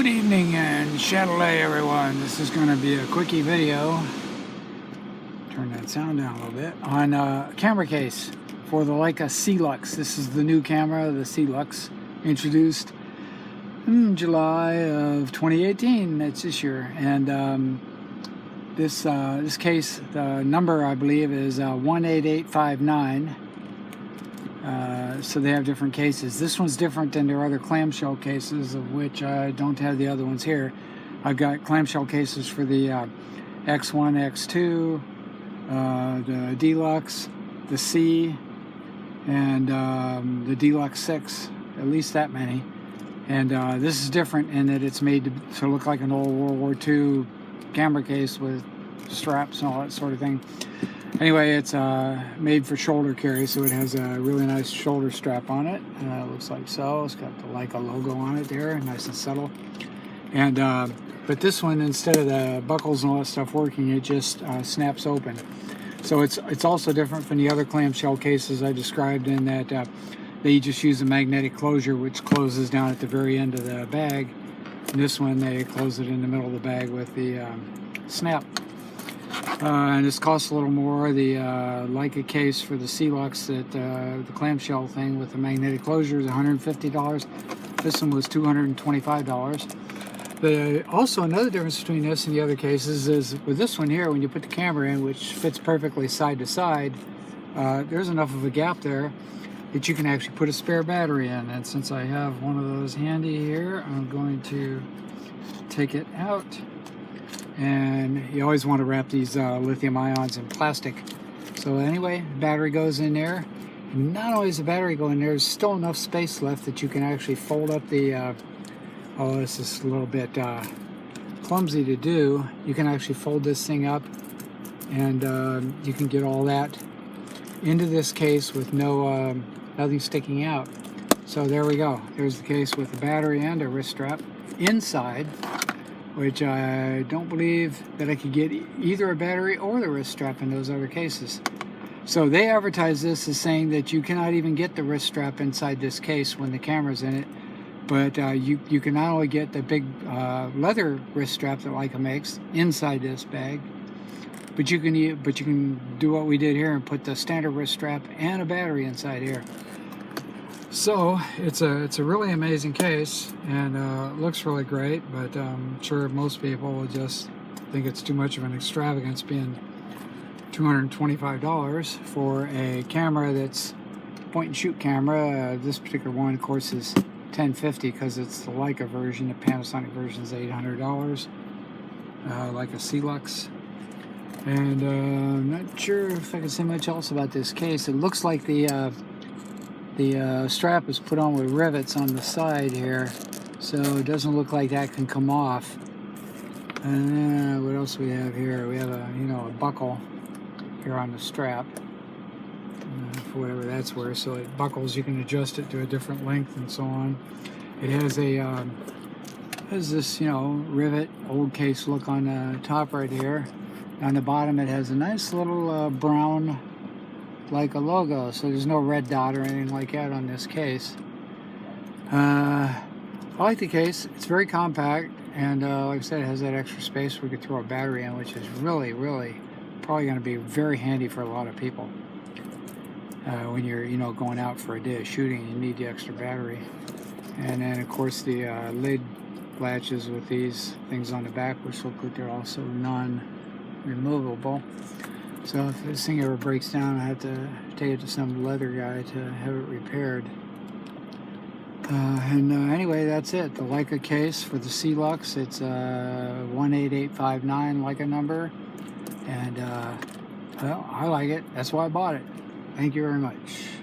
Good evening and Chatelet, everyone. This is going to be a quickie video. Turn that sound down a little bit. On a camera case for the Leica C-Lux. This is the new camera, the C-Lux, introduced in July of 2018. That's this year. And this case, the number I believe is 18859. So they have different cases. This one's different than their other clamshell cases, of which I don't have the other ones here. I've got clamshell cases for the X1, X2, the Deluxe, the C, and the Deluxe 6, at least that many. And this is different in that it's made to look like an old World War II camera case with straps and all that sort of thing. Anyway, it's made for shoulder carry, so it has a really nice shoulder strap on it. Looks like so. It's got the Leica logo on it there, nice and subtle. And but this one, instead of the buckles and all that stuff working, it just snaps open. So it's also different from the other clamshell cases I described, in that they just use a magnetic closure which closes down at the very end of the bag. And this one, they close it in the middle of the bag with the snap. And this costs a little more. The Leica case for the C-Lux, that the clamshell thing with the magnetic closure, is $150. This one was $225. But also another difference between this and the other cases is with this one here, when you put the camera in, which fits perfectly side to side, there's enough of a gap there that you can actually put a spare battery in. And since I have one of those handy here, I'm going to take it out. And you always want to wrap these lithium ions in plastic. So anyway, battery goes in there. And not only does the battery go in there, there's still enough space left that you can actually fold up the, oh, this is a little bit clumsy to do. You can actually fold this thing up, and you can get all that into this case with no nothing sticking out. So there we go. There's the case with the battery and a wrist strap inside, which I don't believe that I could get either a battery or the wrist strap in those other cases. So they advertise this as saying that you cannot even get the wrist strap inside this case when the camera's in it, but you can not only get the big leather wrist strap that Leica makes inside this bag, but you can do what we did here and put the standard wrist strap and a battery inside here. So it's a really amazing case, and it looks really great, but I'm sure most people will just think it's too much of an extravagance, being $225 for a camera that's point and shoot camera. This particular one, of course, is $1050 because it's the Leica version. The Panasonic version is $800, Leica C-Lux. And I'm not sure if I can say much else about this case. It looks like the strap is put on with rivets on the side here, so it doesn't look like that can come off. And then what else we have here? We have a buckle here on the strap, for whatever that's worth. So it buckles. You can adjust it to a different length and so on. It has this rivet old case look on the top right here. On the bottom, it has a nice little brown Leica logo, so there's no red dot or anything like that on this case. I like the case. It's very compact, and like I said, it has that extra space where we could throw a battery in, which is really probably going to be very handy for a lot of people. When you're going out for a day of shooting, you need the extra battery. And then of course the lid latches with these things on the back, which look like they're also non-removable. So if this thing ever breaks down, I have to take it to some leather guy to have it repaired. Anyway, that's it. The Leica case for the C-Lux. It's 18859 Leica number. And, well, I like it. That's why I bought it. Thank you very much.